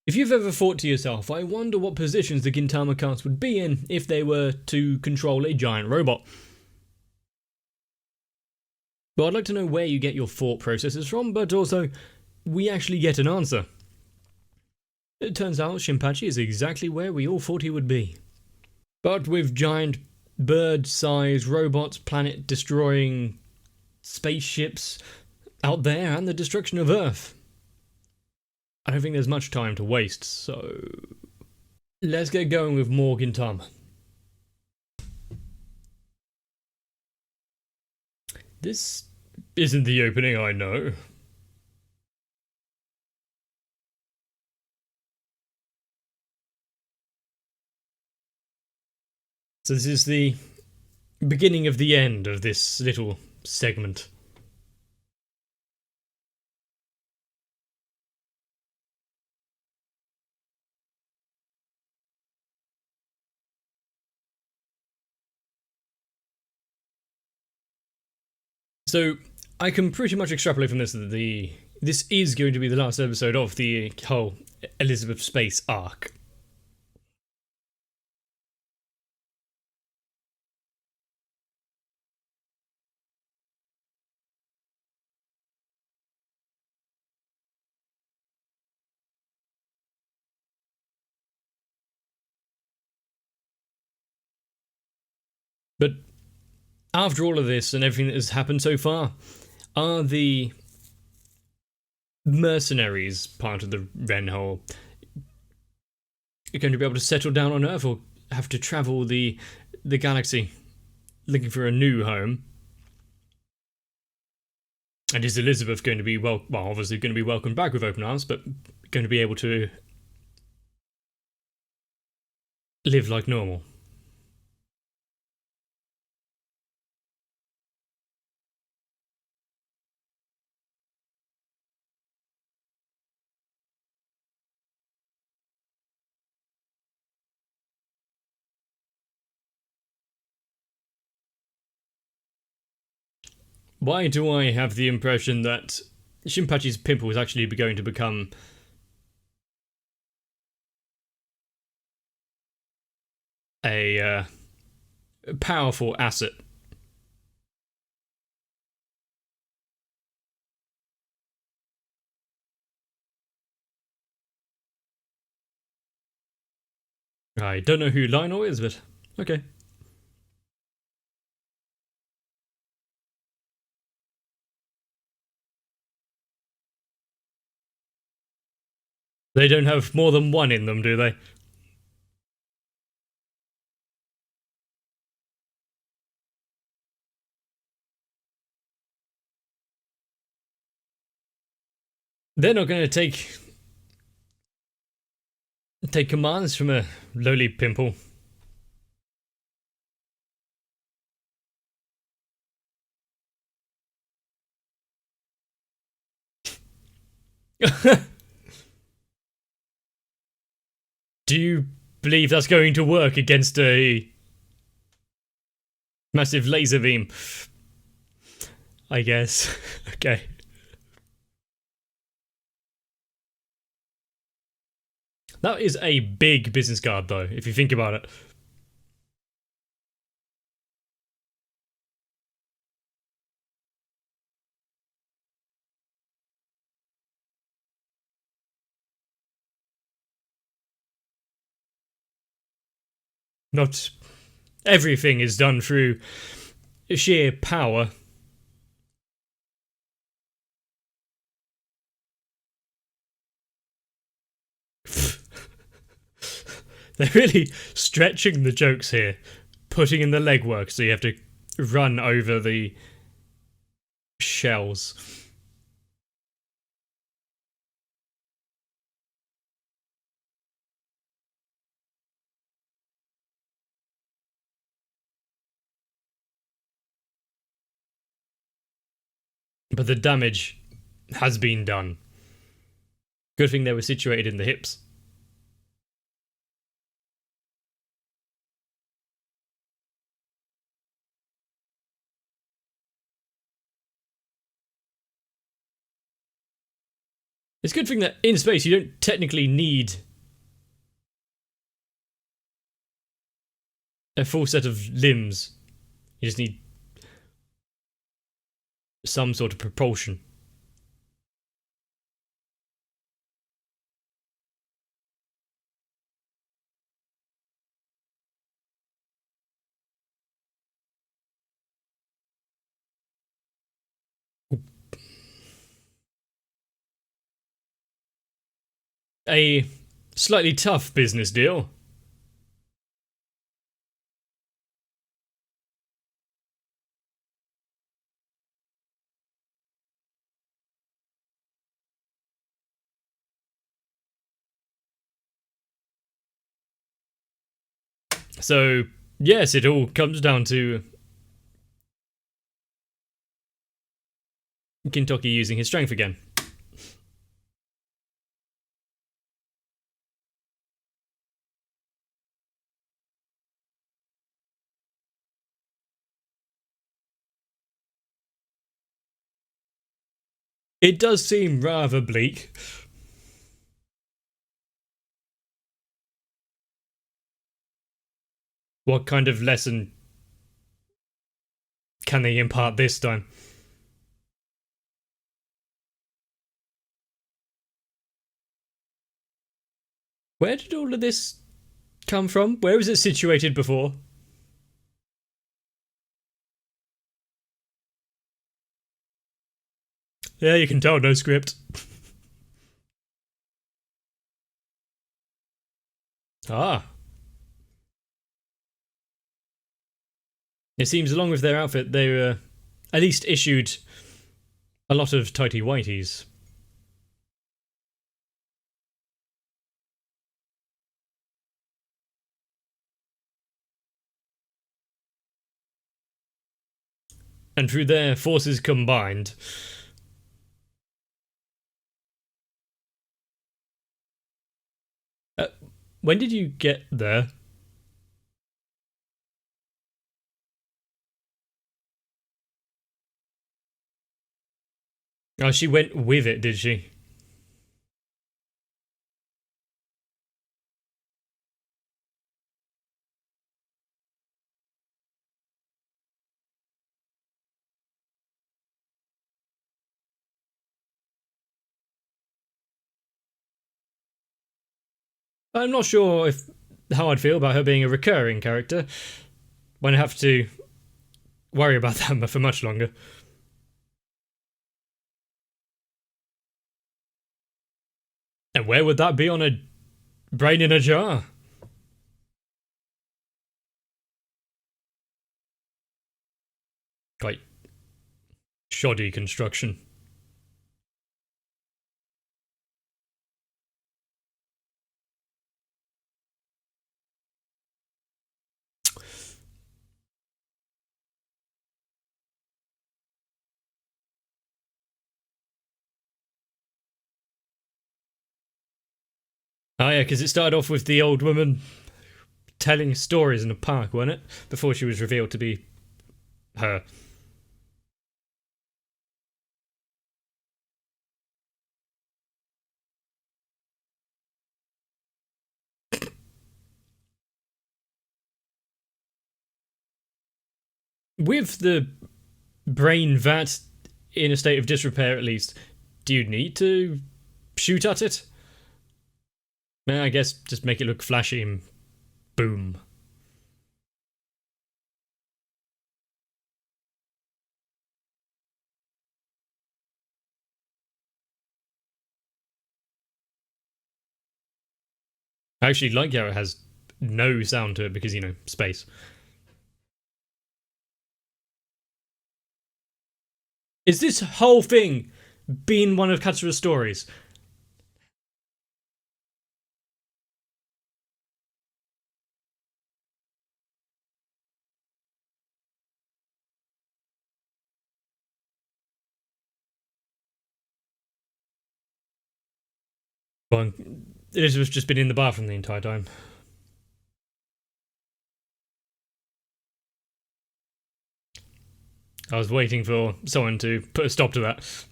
If you've ever thought to yourself, I wonder what positions the Gintama cards would be in if they were to control a giant robot. Well, I'd like to know where you get your thought processes from, but also, we actually get an answer. It turns out Shinpachi is exactly where we all thought he would be. But with giant bird-sized robots, planet-destroying spaceships out there, and the destruction of Earth. I don't think there's much time to waste, so let's get going with more Gintama. This isn't the opening, I know. So this is the beginning of the end of this little segment. So I can pretty much extrapolate from this that this is going to be the last episode of the whole Elizabeth Space arc. But after all of this and everything that has happened so far, are the mercenaries part of the Renhole going to be able to settle down on Earth or have to travel the galaxy looking for a new home? And is Elizabeth going to be, well, obviously going to be welcomed back with open arms, but going to be able to live like normal? Why do I have the impression that Shinpachi's pimple is actually going to become a powerful asset? I don't know who Lionel is, but okay. They don't have more than one in them, do they? They're not going to take commands from a lowly pimple. Do you believe that's going to work against a massive laser beam? I guess. Okay. That is a big business card, though, if you think about it. Not everything is done through sheer power. They're really stretching the jokes here, putting in the legwork so you have to run over the shells. But the damage has been done. Good thing they were situated in the hips. It's a good thing that in space you don't technically need a full set of limbs. You just need some sort of propulsion. A slightly tough business deal. So, yes, it all comes down to Kentucky using his strength again. It does seem rather bleak. What kind of lesson can they impart this time? Where did all of this come from? Where was it situated before? Yeah, you can tell, no script. Ah. It seems along with their outfit, they were at least issued a lot of tighty whities. And through their forces combined, when did you get there? Oh, she went with it, did she? I'm not sure if how I'd feel about her being a recurring character when I have to worry about that for much longer. And where would that be on a brain in a jar? Quite shoddy construction. Oh yeah, because it started off with the old woman telling stories in a park, wasn't it? Before she was revealed to be her. With the brain vat in a state of disrepair, at least, do you need to shoot at it? I guess just make it look flashy and boom. I actually like how it has no sound to it because, you know, space. Is this whole thing been one of Katsura's stories? Well, Elizabeth's just been in the bathroom the entire time. I was waiting for someone to put a stop to that.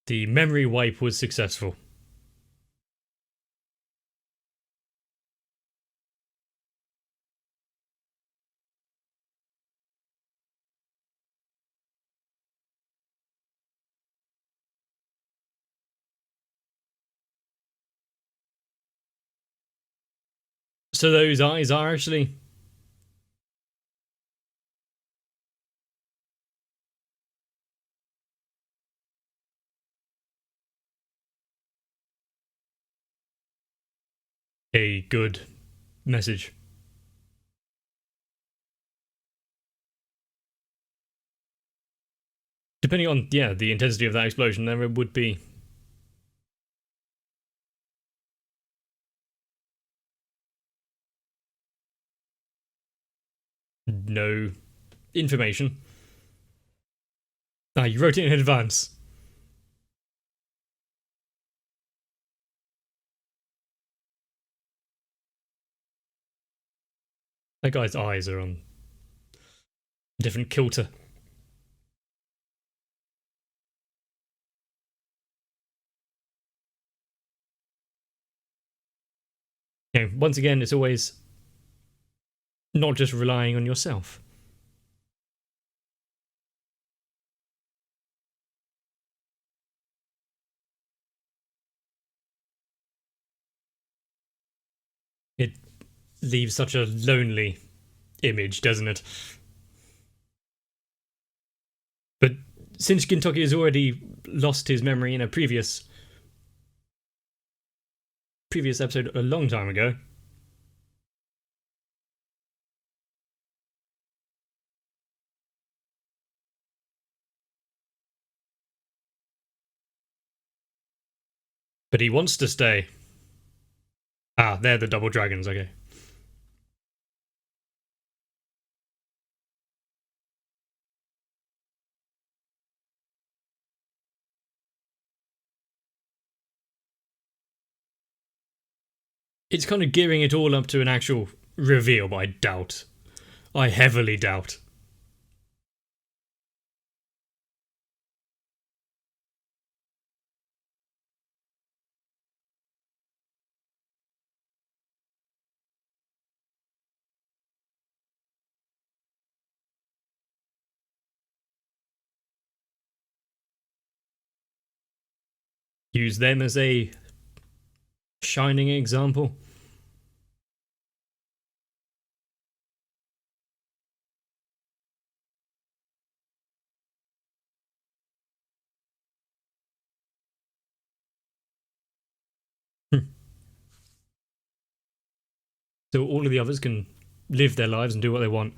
The memory wipe was successful. So those eyes are actually... a good message. Depending on, yeah, the intensity of that explosion, there would be... no information. Ah, you wrote it in advance. That guy's eyes are on a different kilter. You know, once again, it's always not just relying on yourself. It leaves such a lonely image, doesn't it? But since Gintoki has already lost his memory in a previous episode a long time ago, but he wants to stay. Ah, they're the double dragons, okay. It's kind of gearing it all up to an actual reveal, but I doubt. I heavily doubt. Use them as a shining example. So all of the others can live their lives and do what they want.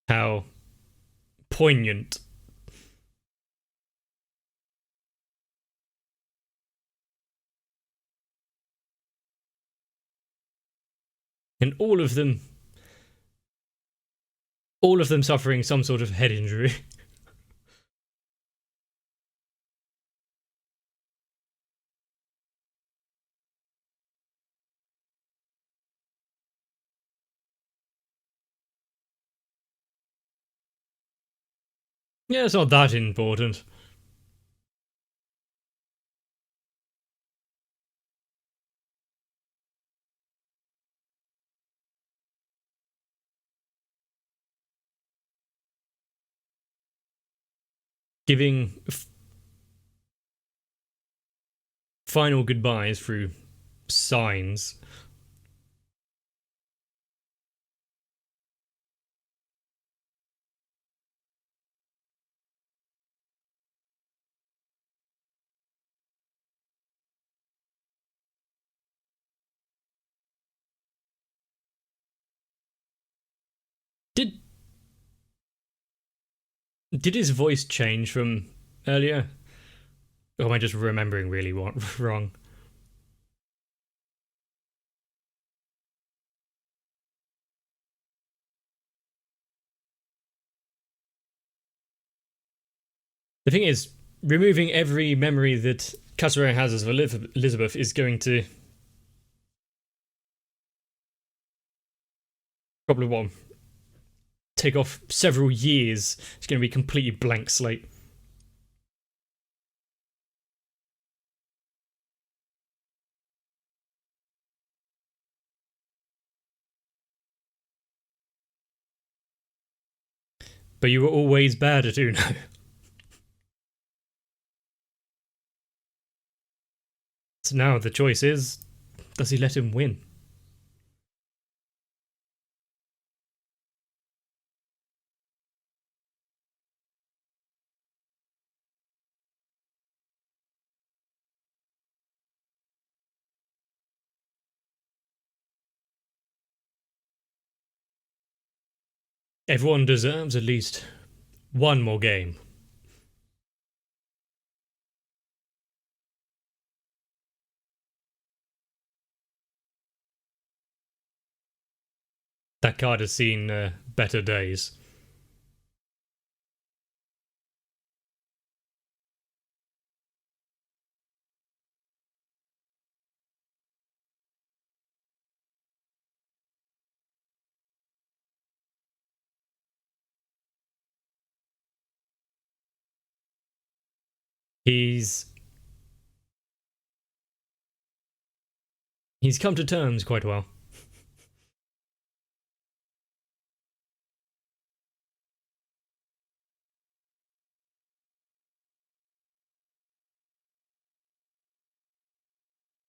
How poignant. And all of them suffering some sort of head injury. Yeah, it's not that important. Giving final goodbyes through signs. Did his voice change from earlier? Or am I just remembering really wrong? The thing is, removing every memory that Katsura has of Elizabeth is going to probably take off several years. It's going to be a completely blank slate. But you were always bad at Uno. So now the choice is, does he let him win? Everyone deserves at least one more game. That card has seen better days. He's come to terms quite well.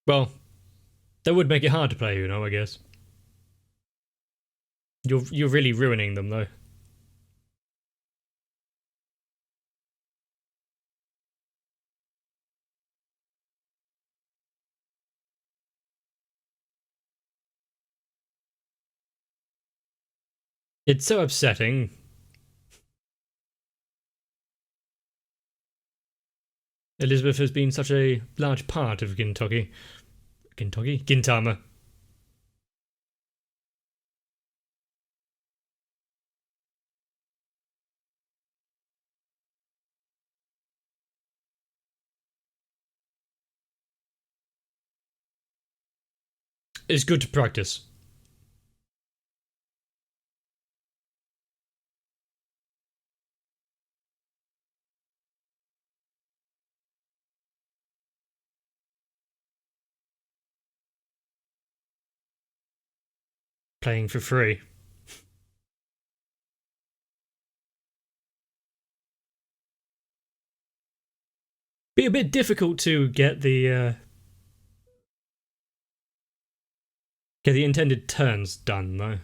Well, that would make it hard to play Uno, I guess. You're really ruining them though. It's so upsetting. Elizabeth has been such a large part of Gintama. It's good to practice. Playing for free. Be a bit difficult to get the intended turns done though.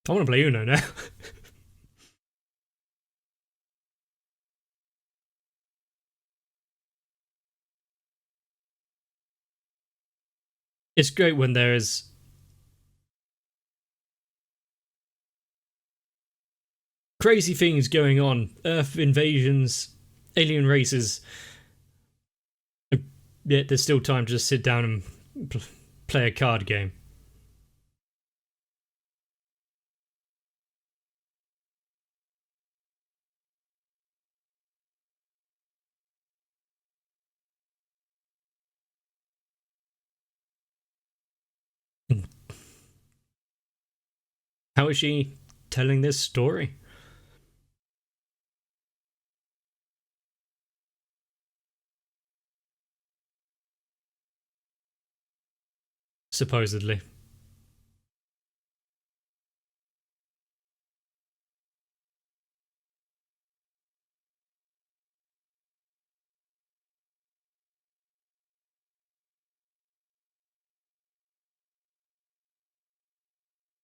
I want to play Uno now. It's great when there is crazy things going on, Earth invasions, alien races. Yet there's still time to just sit down and play a card game. How is she telling this story? Supposedly.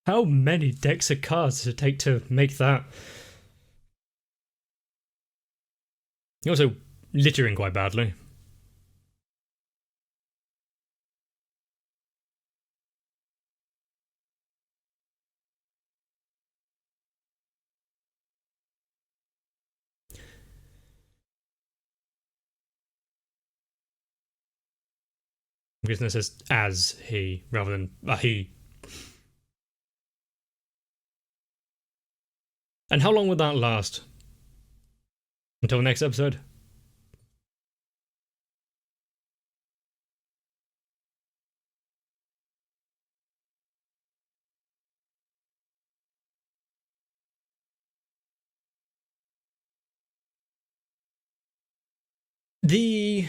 How many decks of cards does it take to make that? You're also littering quite badly. Because it says as he rather than a he. And how long would that last? Until next episode? The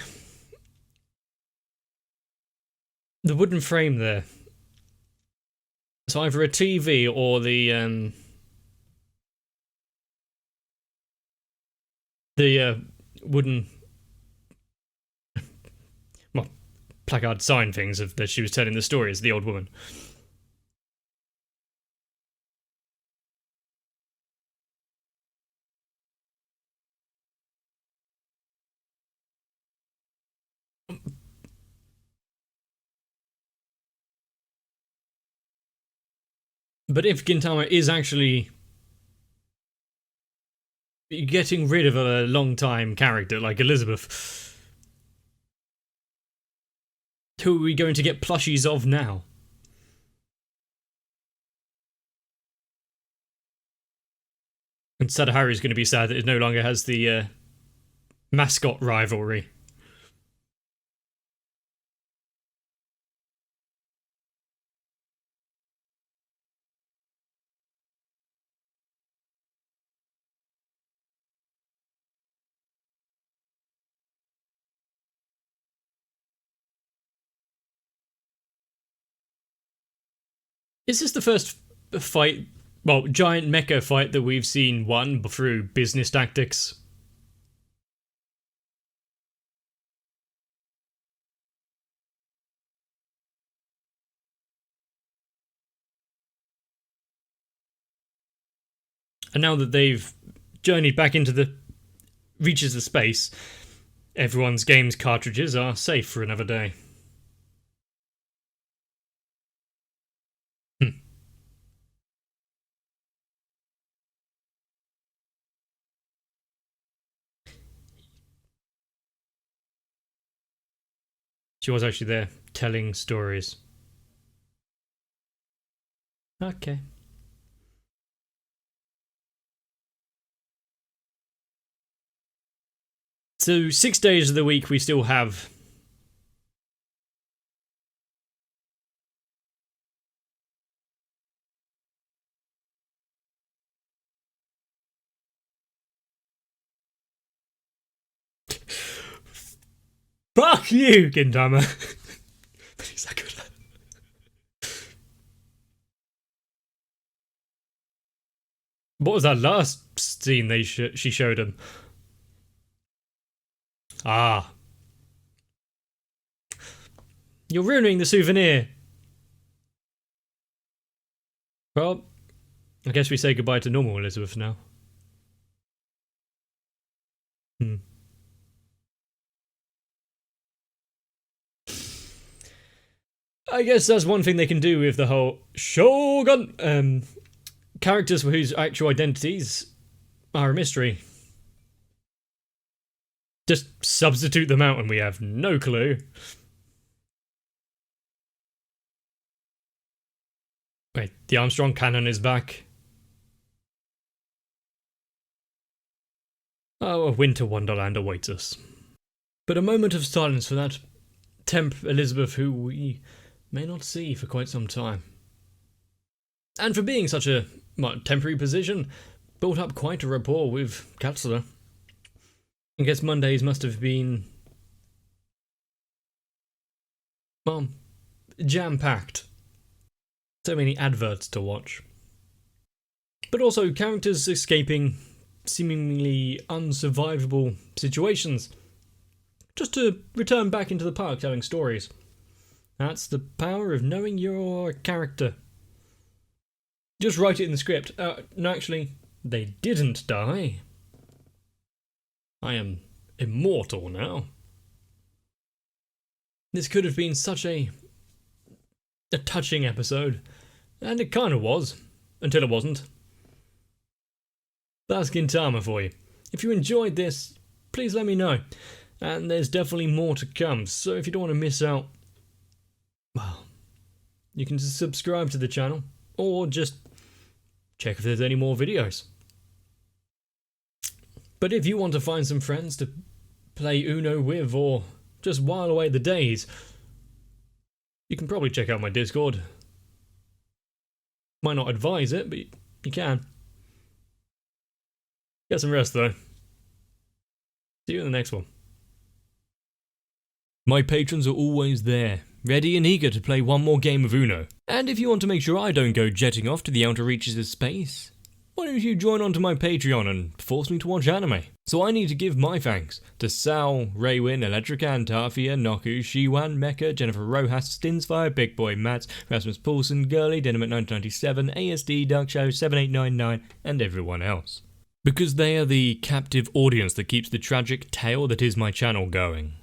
wooden frame there. It's either a TV or the wooden placard sign things of that she was telling the stories, the old woman. But if Gintama is actually getting rid of a long-time character like Elizabeth, who are we going to get plushies of now? And Sadahari's going to be sad that it no longer has the mascot rivalry. Is this the first fight, well, giant mecha fight that we've seen won through business tactics? And now that they've journeyed back into the reaches of space, everyone's games cartridges are safe for another day. She was actually there, telling stories. Okay. So 6 days of the week we still have. Fuck you, Gintama. What was that last scene she showed him? Ah. You're ruining the souvenir. Well, I guess we say goodbye to normal Elizabeth now. I guess that's one thing they can do with the whole Shogun characters whose actual identities are a mystery. Just substitute them out and we have no clue. Wait, the Armstrong cannon is back. Oh, a winter wonderland awaits us. But a moment of silence for that temp Elizabeth who we may not see for quite some time. And for being such a temporary position, built up quite a rapport with Katsura. I guess Mondays must have been, well, jam-packed. So many adverts to watch. But also characters escaping seemingly unsurvivable situations, just to return back into the park telling stories. That's the power of knowing your character. Just write it in the script. No, actually, they didn't die. I am immortal now. This could have been such a touching episode, and it kind of was, until it wasn't. That's Gintama for you. If you enjoyed this, please let me know. And there's definitely more to come, so if you don't want to miss out you can subscribe to the channel, or just check if there's any more videos. But if you want to find some friends to play Uno with, or just while away the days, you can probably check out my Discord. Might not advise it, but you can. Get some rest though. See you in the next one. My patrons are always there, ready and eager to play one more game of Uno. And if you want to make sure I don't go jetting off to the outer reaches of space, why don't you join onto my Patreon and force me to watch anime? So I need to give my thanks to Sal, Raywin, Electrican, Tafia, Noku, Shiwan, Mecha, Jennifer Rojas, Stinsfire, Big Boy Mats, Rasmus Paulson, Girly, Dynamite 1997, ASD, Dark Shadow 7899, and everyone else. Because they are the captive audience that keeps the tragic tale that is my channel going.